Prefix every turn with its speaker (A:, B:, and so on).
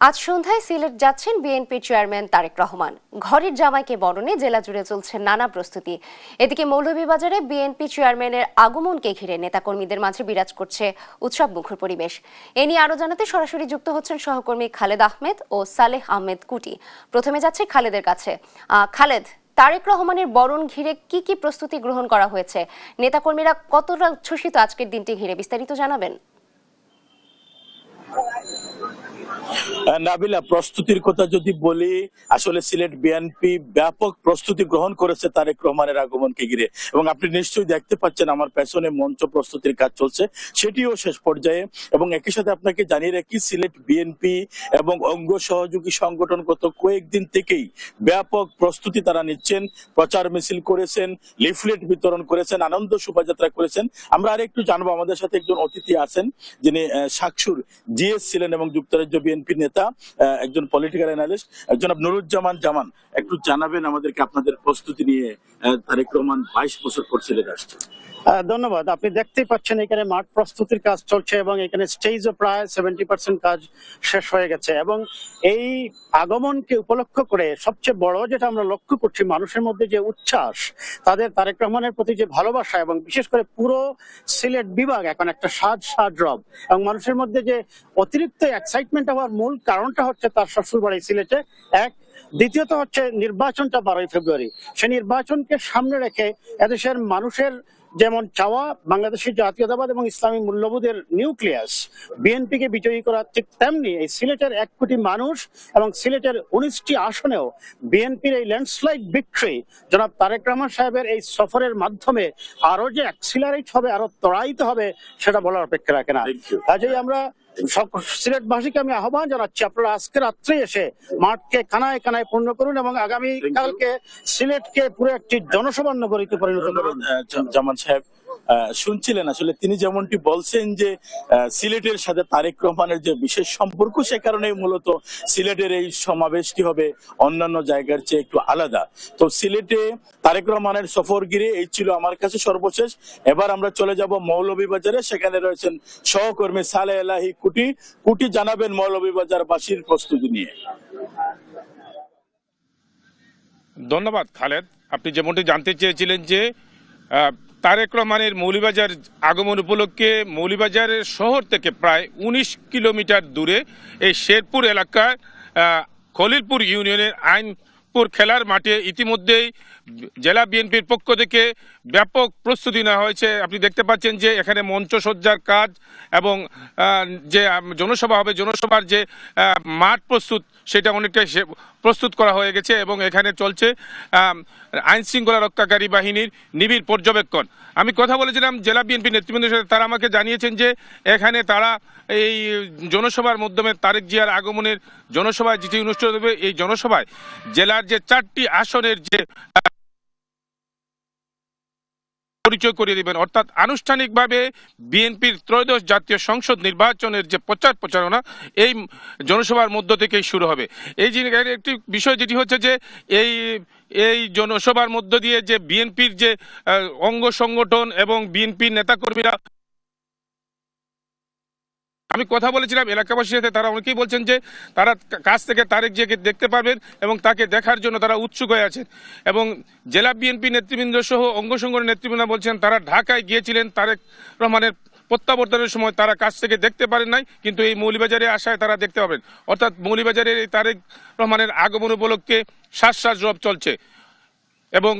A: আজ সন্ধ্যায় সিলেট যাচ্ছেন বিএনপি চেয়ারম্যান তারেক রহমান। ঘরের জামাইকে বরণে জেলা জুড়ে চলছে নানা প্রস্তুতি। এদিকে মৌলভীবাজারে বিএনপি চেয়ারম্যানের আগমনকে ঘিরে নেতাকর্মীদের মাঝে বিরাজ করছে উৎসব মুখর পরিবেশ। এ নিয়ে আরো জানাতে সরাসরি যুক্ত হচ্ছেন সহকর্মী খালেদ আহমেদ ও সালেহ আহমেদ কুটি। প্রথমে যাচ্ছে খালেদের কাছে। খালেদ, তারেক রহমানের বরণ ঘিরে কি কি প্রস্তুতি গ্রহণ করা হয়েছে, নেতাকর্মীরা কতটা উচ্ছ্বসিত আজকের দিনটি ঘিরে, বিস্তারিত জানাবেন।
B: নাবিলা, প্রস্তুতির কথা যদি বলি, আসলে সিলেট বিএনপি ব্যাপক প্রস্তুতি গ্রহণ করেছে তারেক রহমানের আগমনকে ঘিরে। এবং আপনি নিশ্চয়ই দেখতে পাচ্ছেন আমার পেছনে মঞ্চ প্রস্তুতির কাজ চলছে, সেটিও শেষ পর্যায়ে। এবং একই সাথে আপনাকে জানিয়ে রাখি, সিলেট বিএনপি এবং অঙ্গ সহযোগী সংগঠন গত কয়েকদিন থেকেই ব্যাপক প্রস্তুতি তারা নিচ্ছেন। প্রচার মিছিল করেছেন, লিফলেট বিতরণ করেছেন, আনন্দ শোভাযাত্রা করেছেন। আমরা আরেকটু জানবো, আমাদের সাথে একজন অতিথি আছেন যিনি শাকসুর জিএস ছিলেন এবং যুক্তরাজ্য বিএনপি নেতা, একজন পলিটিক্যাল অ্যানালিস্ট, জনাব নুরুজ্জামান জামান। একটু জানাবেন আমাদেরকে আপনাদের প্রস্তুতি নিয়ে। তারেক রহমান 22 বছর পর সিলেট আসছে।
C: ধন্যবাদ। আপনি দেখতেই পাচ্ছেন এখানে মাঠ প্রস্তুতির কাজ চলছে এবং এখানে স্টেজও প্রায় 70% কাজ শেষ হয়ে গেছে। এবং এই আগমনকে উপলক্ষ করে সবচেয়ে বড় যেটা আমরা লক্ষ্য করছি, মানুষের মধ্যে যে উচ্ছ্বাস, তাদের তারেক রহমানের প্রতি যে ভালোবাসা, এবং বিশেষ করে পুরো সিলেট বিভাগ এখন একটা সাজ রব। এবং মানুষের মধ্যে যে অতিরিক্ত এক্সাইটমেন্ট হওয়ার মূল কারণটা হচ্ছে তার শ্বশুরবাড়ি সিলেটে, এক। দ্বিতীয়ত হচ্ছে নির্বাচনটা 12 ফেব্রুয়ারি। সে নির্বাচনকে সামনে রেখে এদেশের মানুষের যেমন চাওয়া, বাংলাদেশের জাতীয়তাবাদ এবং ইসলামী মূল্যবোধের নিউক্লিয়াস বিএনপিকে বিজয়ী করা, ঠিক তেমনি এই সিলেটের 1 কোটি মানুষ এবং সিলেটের 19টি আসনেও বিএনপির এই ল্যান্ডস্লাইড ভিক্টরি জনাব তারেক রহমান সাহেবের এই সফরের মাধ্যমে আরো যে অ্যাক্সিলারেট হবে, আরো ত্বরায়িত হবে, সেটা বলার অপেক্ষা রাখে না। কাজেই আমরা সিলেটবাসীকে আমি আহ্বান জানাচ্ছি, আপনারা আজকে রাত্রে এসে মাঠকে কানায় কানায় পূর্ণ করুন এবং আগামী কালকে সিলেটকে পুরো একটি জনসভার নগরীতে পরিণত করুন।
B: জামান সাহেব, শুনছিলেন আসলে তিনি যেমনটি বলছেন যে সিলেটের সাথে তারেক রহমানের যে বিশেষ সম্পর্ক, সে কারণেই মূলত সিলেটের এই সমাবেশটি হবে অন্যান্য জায়গার চেয়ে একটু আলাদা। তো সিলেটে তারেক রহমানের সফর ঘিরে এই ছিল আমার কাছে সর্বশেষ। এবার আমরা চলে যাব মৌলভীবাজারে, সেখানে রয়েছেন সহকর্মী সালেহ এলাহি কুটি। জানাবেন মৌলভীবাজার বাসীর প্রস্তুতি নিয়ে।
D: ধন্যবাদ খালেদ। আপনি যেমনটি জানতে চেয়েছিলেন যে তারেক রহমানের মৌলভীবাজার আগমন উপলক্ষে মৌলভীবাজারের শহর থেকে প্রায় 19 কিলোমিটার দূরে এই শেরপুর এলাকার খলিলপুর ইউনিয়নের আইনপুর খেলার মাঠে ইতিমধ্যেই জেলা বিএনপির পক্ষ থেকে ব্যাপক প্রস্তুতি নেওয়া হয়েছে। আপনি দেখতে পাচ্ছেন যে এখানে মঞ্চসজ্জার কাজ এবং যে জনসভা হবে, জনসভার যে মাঠ প্রস্তুত, সেটা অনেকটাই প্রস্তুত করা হয়ে গেছে এবং এখানে চলছে আইন শৃঙ্খলা রক্ষাকারী বাহিনীর নিবিড় পর্যবেক্ষণ। আমি কথা বলেছিলাম জেলা বিএনপি নেতৃবৃন্দের সাথে, তারা আমাকে জানিয়েছেন যে এখানে তারা এই জনসভার মাধ্যমে তারেক জিয়ার আগমনের জনসভায় যেটি অনুষ্ঠিত হবে, এই জনসভায় জেলার যে 4টি আসনের যে পরিচয় করিয়ে দিবেন, অর্থাৎ আনুষ্ঠানিকভাবে বিএনপির ত্রয়োদশ জাতীয় সংসদ নির্বাচনের যে প্রচারণা এই জনসভার মধ্য থেকেই শুরু হবে। এই একটি বিষয় যেটি হচ্ছে যে এই জনসভার মধ্য দিয়ে যে বিএনপির যে অঙ্গ সংগঠন এবং বিএনপির নেতাকর্মীরা, আমি কথা বলেছিলাম এলাকাবাসীর সাথে, তারা অনেকেই বলছেন যে তারা কাছ থেকে তারেক জিয়াকে দেখতে পারবেন এবং তাকে দেখার জন্য তারা উৎসুক হয়ে আছেন। এবং জেলা বিএনপি নেতৃবৃন্দ সহ অঙ্গ সংগঠনের নেতৃবৃন্দ বলছেন তারা ঢাকায় গিয়েছিলেন, তারেক রহমানের প্রত্যাবর্তনের সময় তারা কাছ থেকে দেখতে পারেন নাই, কিন্তু এই মৌলভীবাজারে আসায় তারা দেখতে পাবেন। অর্থাৎ মৌলভীবাজারের এই তারেক রহমানের আগমন উপলক্ষে শ্বাস রব চলছে। এবং